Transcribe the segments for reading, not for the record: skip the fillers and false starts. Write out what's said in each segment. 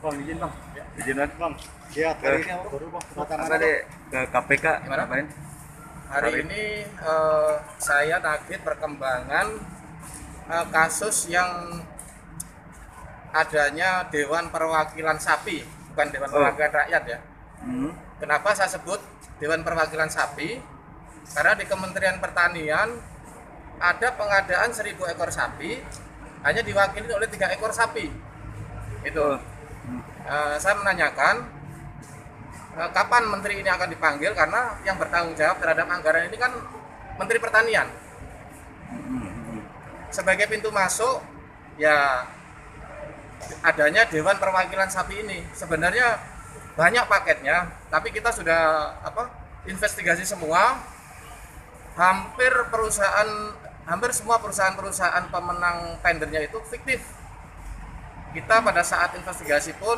Bang, izin bang. Izin Bang. Bang, lihat hari ini apa baru bang? Kedatangan Apa apa? deh ke KPK Gimana? ngapain? Hari ini saya target perkembangan kasus yang adanya Dewan Perwakilan Sapi, bukan Dewan Perwakilan Rakyat ya. Hmm. Kenapa saya sebut Dewan Perwakilan Sapi? Karena di Kementerian Pertanian ada pengadaan 1.000 ekor sapi hanya diwakili oleh 3 ekor sapi. Itu. Saya menanyakan kapan menteri ini akan dipanggil, karena yang bertanggung jawab terhadap anggaran ini kan Menteri Pertanian. Sebagai pintu masuk ya adanya Dewan Perwakilan Sapi ini. Sebenarnya banyak paketnya, tapi kita sudah investigasi semua. Hampir semua perusahaan pemenang tendernya itu fiktif. Kita pada saat investigasi pun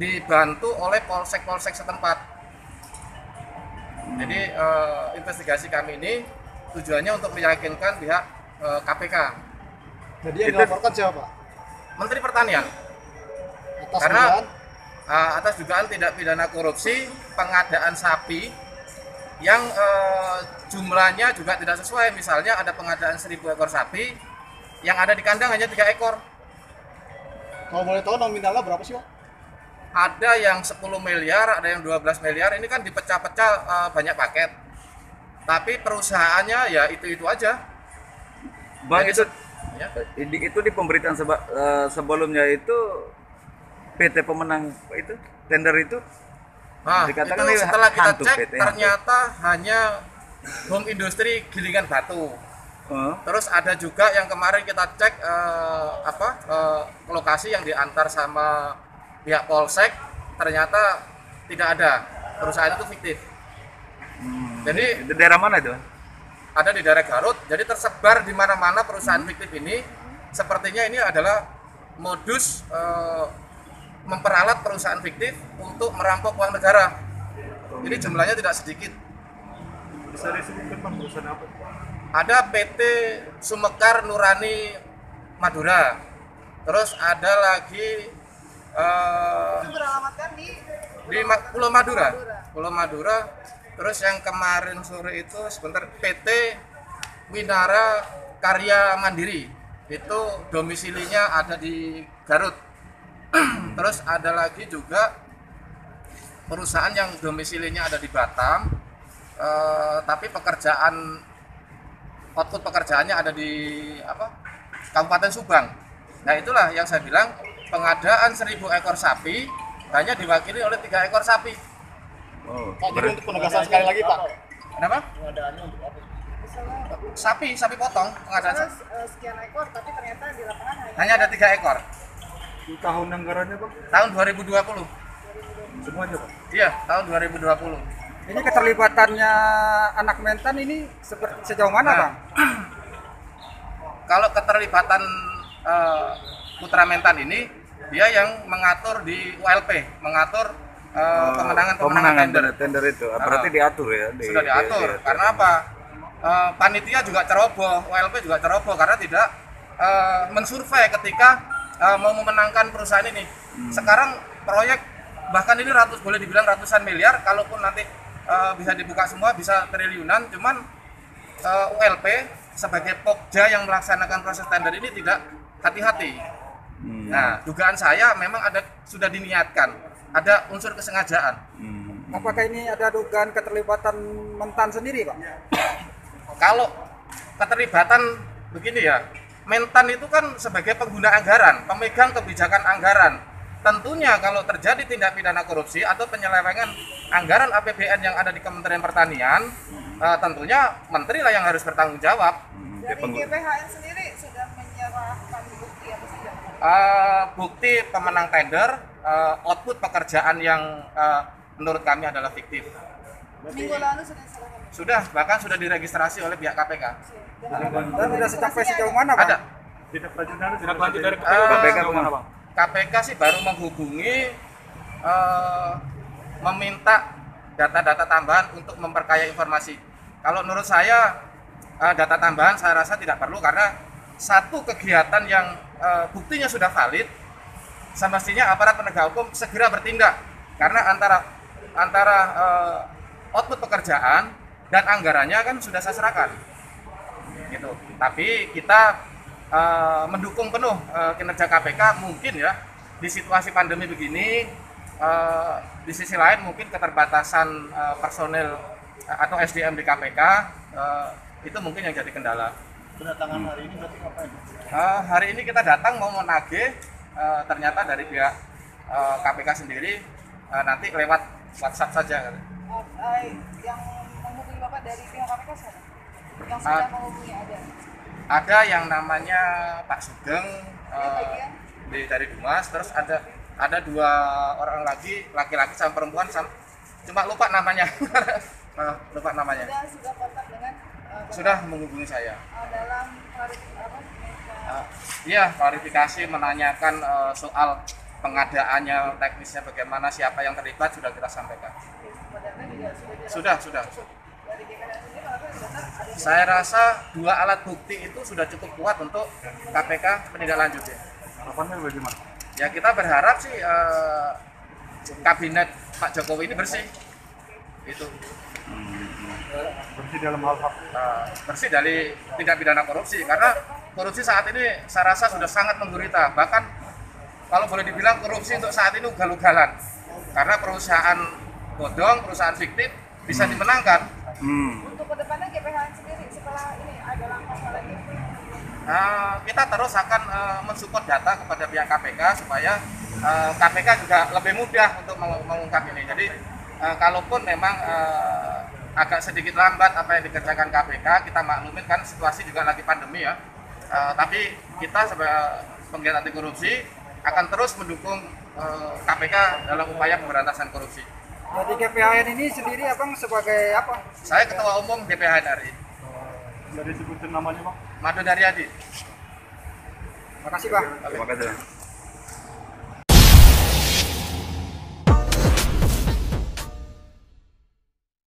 dibantu oleh polsek-polsek setempat. Jadi investigasi kami ini tujuannya untuk meyakinkan pihak KPK. Jadi yang dilaporkan siapa? Menteri Pertanian. Atas Karena dugaan atas dugaan tindak pidana korupsi pengadaan sapi yang jumlahnya juga tidak sesuai. Misalnya ada pengadaan 1.000 ekor sapi yang ada di kandang hanya 3 ekor. kalau boleh tahu nominalnya berapa sih bang? Ada yang 10 miliar, ada yang 12 miliar. Ini kan dipecah-pecah banyak paket. Tapi perusahaannya ya itu-itu aja. Bang, Jadi, itu ya. itu di pemberitaan sebelumnya itu PT pemenang itu tender itu Nah, dikatakan itu setelah kita hantu cek PT hantu. ternyata hanya home industri gilingan batu. Oh, Terus ada juga yang kemarin kita cek lokasi yang diantar sama pihak polsek, ternyata tidak ada, perusahaan itu fiktif. Jadi itu daerah mana itu? ada di daerah Garut, jadi tersebar di mana-mana perusahaan fiktif ini. Sepertinya ini adalah modus memperalat perusahaan fiktif untuk merampok uang negara. Jadi jumlahnya tidak sedikit. Bisa disebutkan bang perusahaan apa? Ada PT Sumekar Nurani Madura, terus ada lagi Itu beralamatkan di Pulau Madura. Pulau Madura. Terus yang kemarin sore itu sebentar, PT Winara Karya Mandiri, itu domisilinya ada di Garut. Terus ada lagi juga perusahaan yang domisilinya ada di Batam, tapi output pekerjaannya ada di Kabupaten Subang. Nah itulah yang saya bilang, pengadaan 1.000 ekor sapi hanya diwakili oleh 3 ekor sapi. Oh, Pak, jadi untuk penegasan sekali lagi pak. Kenapa? Pengadaannya untuk apa? Sapi potong pengadaan misalnya sekian ekor, tapi ternyata di lapangan hanya ada 3 ekor. Di tahun anggarannya bang? Tahun 2020. Semuanya bang? Iya, tahun 2020. Ini keterlibatannya anak Mentan ini sejauh mana, Nah, Bang? Kalau keterlibatan Putra Mentan ini, dia yang mengatur di ULP, mengatur pemenangan tender itu. Berarti diatur ya? Sudah diatur. Karena apa? Panitia juga ceroboh, ULP juga ceroboh karena tidak mensurvei ketika mau memenangkan perusahaan ini. Sekarang proyek bahkan ini boleh dibilang ratusan miliar, kalaupun nanti bisa dibuka semua bisa triliunan, cuman ULP sebagai Pokja yang melaksanakan proses tender ini tidak hati-hati. Nah, dugaan saya memang sudah diniatkan, ada unsur kesengajaan. Apakah ini ada dugaan keterlibatan Mentan sendiri, Bang? Kalau keterlibatan begini ya, Mentan itu kan sebagai pengguna anggaran, pemegang kebijakan anggaran. Tentunya kalau terjadi tindak pidana korupsi atau penyelewengan anggaran APBN yang ada di Kementerian Pertanian, tentunya menteri lah yang harus bertanggung jawab. dari GPHN sendiri sudah menyerahkan bukti apa saja? Bukti pemenang tender, output pekerjaan yang menurut kami adalah fiktif. Minggu lalu sudah diserahkan. Sudah, bahkan sudah diregistrasi oleh pihak KPK. Dan sudah sampai sejauh mana, Bang? Ada. Tidak lanjut dari KPK kemana bang? KPK sih baru menghubungi meminta data-data tambahan untuk memperkaya informasi. Kalau menurut saya data tambahan saya rasa tidak perlu, karena satu kegiatan yang buktinya sudah valid semestinya aparat penegak hukum segera bertindak karena antara output pekerjaan dan anggarannya kan sudah saya serahkan gitu. Tapi kita mendukung penuh kinerja KPK. Mungkin ya di situasi pandemi begini, di sisi lain mungkin keterbatasan personel atau SDM di KPK itu mungkin yang jadi kendala. Kedatangan hari ini berarti ngapain? Hari ini kita datang mau menagih, ternyata dari pihak KPK sendiri nanti lewat WhatsApp saja. Yang menghubungi Bapak dari pihak KPK siapa? Yang sudah menghubungi ada? Ada yang namanya Pak Sugeng dari Dumas, terus ada 2 orang lagi, laki-laki sama perempuan, cuma lupa namanya. Lupa namanya. Sudah kontak dengan Sudah menghubungi saya. dalam Iya, klarifikasi menanyakan soal pengadaannya, teknisnya bagaimana, siapa yang terlibat sudah kita sampaikan. Sudah. dari GPN sendiri Bapak sudah ada Saya rasa 2 alat bukti itu sudah cukup kuat untuk KPK menindaklanjuti. Harapannya bagaimana? Ya kita berharap sih kabinet Pak Jokowi ini bersih. Itu Bersih dalam hal bersih dari tindak pidana korupsi, karena korupsi saat ini saya rasa sudah sangat menggurita. Bahkan kalau boleh dibilang korupsi untuk saat ini ugal-ugalan, karena perusahaan bodong, perusahaan fiktif bisa dimenangkan. untuk kedepannya GPHN sendiri setelah ini ada langkah apa lagi? Kita terus akan mensupport data kepada pihak KPK supaya KPK juga lebih mudah untuk mengungkap ini. Jadi kalaupun memang agak sedikit lambat apa yang dikerjakan KPK, kita maklumin kan situasi juga lagi pandemi ya. Tapi kita sebagai penggiat anti korupsi akan terus mendukung KPK dalam upaya pemberantasan korupsi. Jadi GPHN ini sendiri Abang sebagai apa? Saya Ketua Umum GPH RI, Dari sebutin namanya Bang. Madu Daryadi. Makasih Bang. Terima kasih.